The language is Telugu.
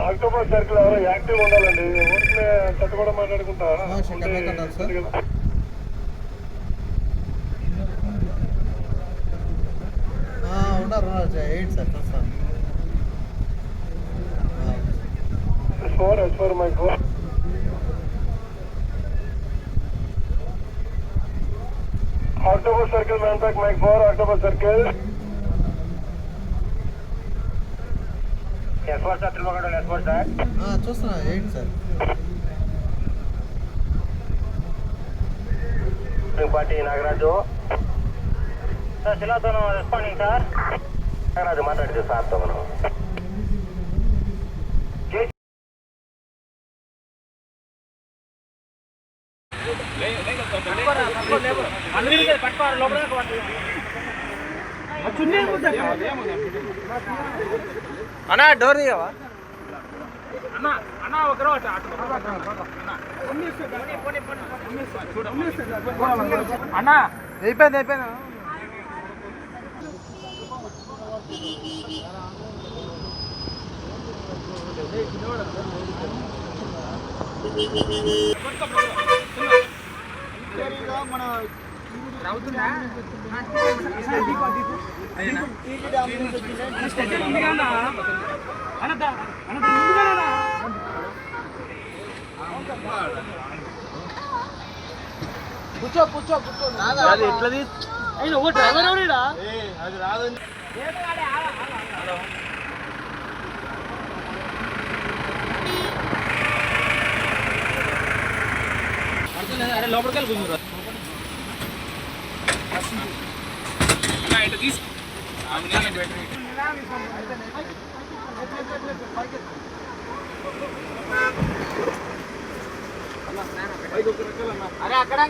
అక్టోబర్ సర్కిల్ ఎవరో యాక్టివ్ ఉండాలండి. ఊరికే చెత్త కూడా మాట్లాడుకుంటా ఉన్నారు 8 సార్ చూస్తాను. S4 mike 4 October circle manpack mike 4 October circle S4 sir తిరుమగడ S4 సార్ చూస్తున్నా 8 సార్ పార్టీ నాగరాజు సార్ శిలాతో రెస్పాండింగ్ సార్ నాగరాజు మాట్లాడితే సార్తో మనం అన్నా డోర్ దిగవా అన్నా ఒక అన్నా అయిపోయింది మన కూర్చో ఎట్లా అయినా ఓ డ్రైవర్ ఎవరిడా అది రాదండి. అరే లోపలికి వెళ్ళి కూర్చుంటారు ఇటు తీసు అరే అక్కడ